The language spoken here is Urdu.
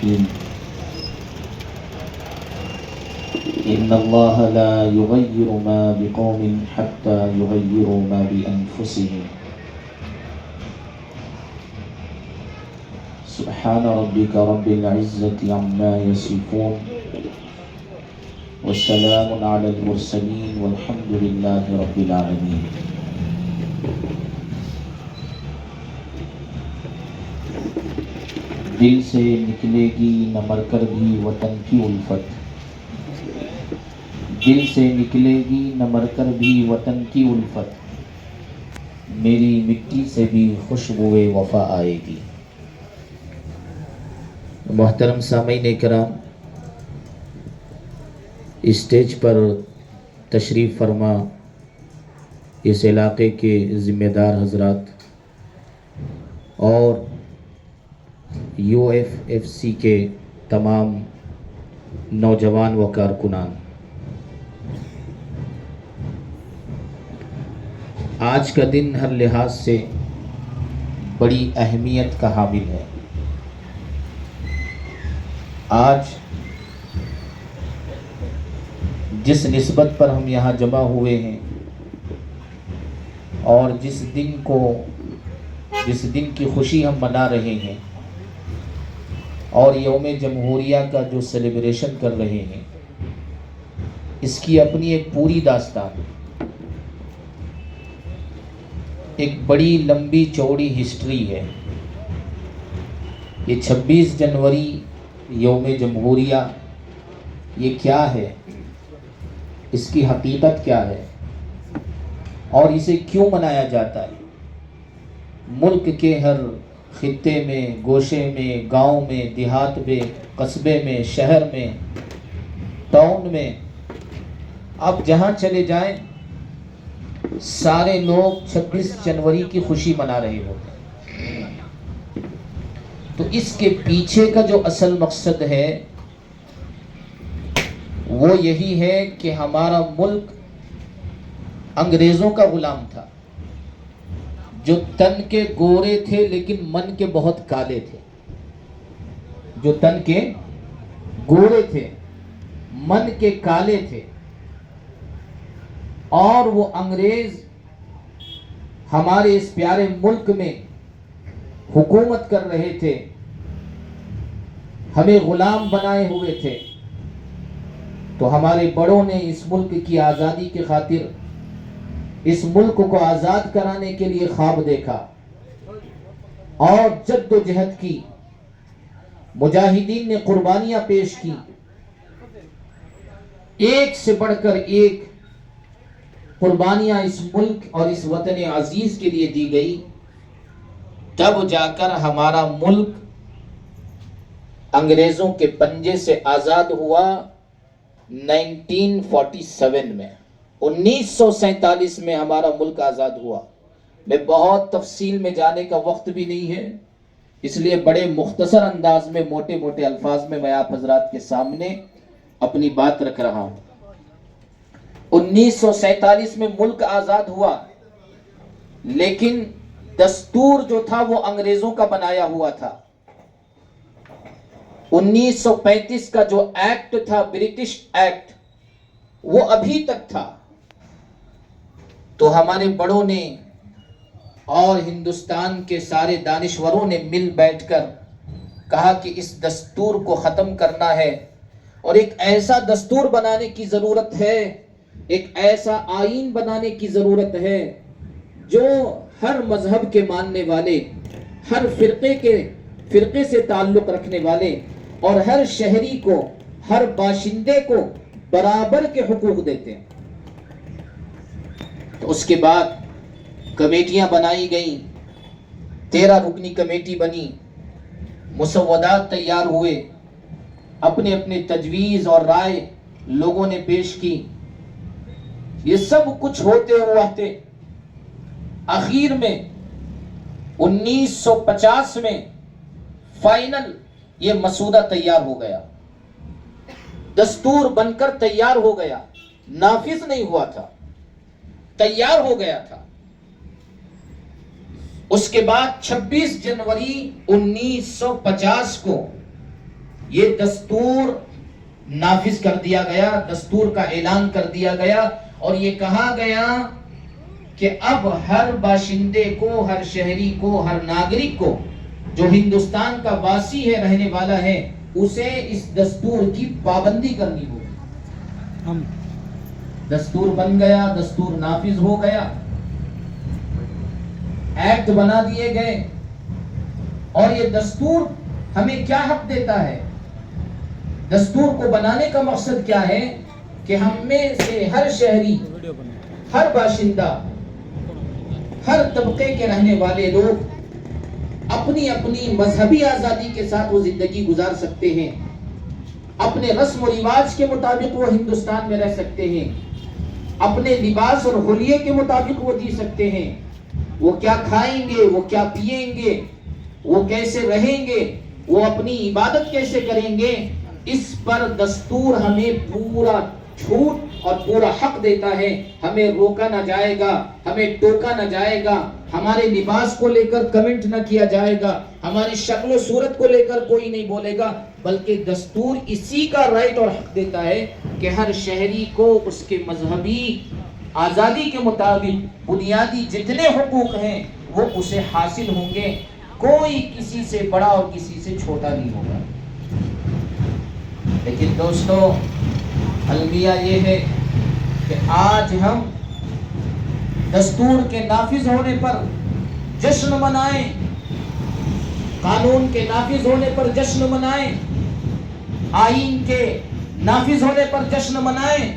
الرحيم إن الله لا يغير ما بقوم حتى يغيروا ما بأنفسهم سبحان ربك رب العزة عما يصفون والسلام على المرسلين والحمد لله رب العالمين. دل سے نکلے گی نہ مر کر بھی وطن کی الفت، دل سے نکلے گی نہ مر کر بھی وطن کی الفت، میری مٹی سے بھی خوشبوئے وفا آئے گی. محترم سامعین کرام، اسٹیج پر تشریف فرما اس علاقے کے ذمہ دار حضرات اور یو ایف ایف سی کے تمام نوجوان و کارکنان، آج کا دن ہر لحاظ سے بڑی اہمیت کا حامل ہے. آج جس نسبت پر ہم یہاں جمع ہوئے ہیں اور جس دن کی خوشی ہم منا رہے ہیں اور یوم جمہوریہ کا جو سیلیبریشن کر رہے ہیں، اس کی اپنی ایک پوری داستان، ایک بڑی لمبی چوڑی ہسٹری ہے. یہ 26 جنوری یوم جمہوریہ یہ کیا ہے، اس کی حقیقت کیا ہے اور اسے کیوں منایا جاتا ہے؟ ملک کے ہر خطے میں، گوشے میں، گاؤں میں، دیہات میں، قصبے میں، شہر میں، ٹاؤن میں، آپ جہاں چلے جائیں سارے لوگ 26 جنوری کی خوشی منا رہے ہوتے ہیں. تو اس کے پیچھے کا جو اصل مقصد ہے وہ یہی ہے کہ ہمارا ملک انگریزوں کا غلام تھا، جو تن کے گورے تھے لیکن من کے بہت کالے تھے. جو تن کے گورے تھے، من کے کالے تھے، اور وہ انگریز ہمارے اس پیارے ملک میں حکومت کر رہے تھے، ہمیں غلام بنائے ہوئے تھے. تو ہمارے بڑوں نے اس ملک کی آزادی کی خاطر اس ملک کو آزاد کرانے کے لیے خواب دیکھا اور جد و جہد کی. مجاہدین نے قربانیاں پیش کی، ایک سے بڑھ کر ایک قربانیاں اس ملک اور اس وطن عزیز کے لیے دی گئی. تب جا کر ہمارا ملک انگریزوں کے پنجے سے آزاد ہوا. 1947 میں 1947 میں ہمارا ملک آزاد ہوا. میں بہت تفصیل میں جانے کا وقت بھی نہیں ہے، اس لیے بڑے مختصر انداز میں موٹے موٹے الفاظ میں آپ حضرات کے سامنے اپنی بات رکھ رہا ہوں. 1947 میں ملک آزاد ہوا، لیکن دستور جو تھا وہ انگریزوں کا بنایا ہوا تھا. 1935 کا جو ایکٹ تھا، برٹش ایکٹ، وہ ابھی تک تھا. تو ہمارے بڑوں نے اور ہندوستان کے سارے دانشوروں نے مل بیٹھ کر کہا کہ اس دستور کو ختم کرنا ہے اور ایک ایسا دستور بنانے کی ضرورت ہے، ایک ایسا آئین بنانے کی ضرورت ہے جو ہر مذہب کے ماننے والے، ہر فرقے سے تعلق رکھنے والے اور ہر شہری کو، ہر باشندے کو برابر کے حقوق دیتے ہیں. تو اس کے بعد کمیٹیاں بنائی گئیں، 13 رکنی کمیٹی بنی، مسودات تیار ہوئے، اپنے اپنے تجویز اور رائے لوگوں نے پیش کی. یہ سب کچھ ہوتے ہوتے اخیر میں 1950 میں فائنل یہ مسودہ تیار ہو گیا، دستور بن کر تیار ہو گیا. نافذ نہیں ہوا تھا، تیار ہو گیا تھا. اس کے بعد 26 جنوری 1950 کو یہ دستور نافذ کر دیا گیا، دستور کا اعلان کر دیا گیا، اور یہ کہا گیا کہ اب ہر باشندے کو، ہر شہری کو، ہر ناگرک کو جو ہندوستان کا واسی ہے، رہنے والا ہے، اسے اس دستور کی پابندی کرنی ہوگی۔ دستور بن گیا، دستور نافذ ہو گیا، ایکٹ بنا دیے گئے، اور یہ دستور ہمیں کیا حق دیتا ہے؟ دستور کو بنانے کا مقصد کیا ہے؟ کہ ہم میں سے ہر شہری، ہر باشندہ، ہر طبقے کے رہنے والے لوگ اپنی اپنی مذہبی آزادی کے ساتھ وہ زندگی گزار سکتے ہیں، اپنے رسم و رواج کے مطابق وہ ہندوستان میں رہ سکتے ہیں، اپنے لباس اور حلیے کے مطابق وہ جی سکتے ہیں، وہ کیا کھائیں گے، وہ کیا پیئیں گے، وہ کیسے رہیں گے، وہ اپنی عبادت کیسے کریں گے، اس پر دستور ہمیں پورا چھوٹ اور پورا حق دیتا ہے۔ ہمیں روکا نہ جائے گا، ہمیں ٹوکا نہ جائے گا، ہمارے لباس کو لے کر کمنٹ نہ کیا جائے گا، ہماری شکل و صورت کو لے کر کوئی نہیں بولے گا، بلکہ دستور اسی کا رائٹ اور حق دیتا ہے کہ ہر شہری کو اس کے مذہبی آزادی کے مطابق بنیادی جتنے حقوق ہیں وہ اسے حاصل ہوں گے، کوئی کسی سے بڑا اور کسی سے چھوٹا نہیں ہوگا۔ لیکن دوستو، المیہ یہ ہے کہ آج ہم دستور کے نافذ ہونے پر جشن منائیں، قانون کے نافذ ہونے پر جشن منائیں، آئین کے نافذ ہونے پر جشن منائیں،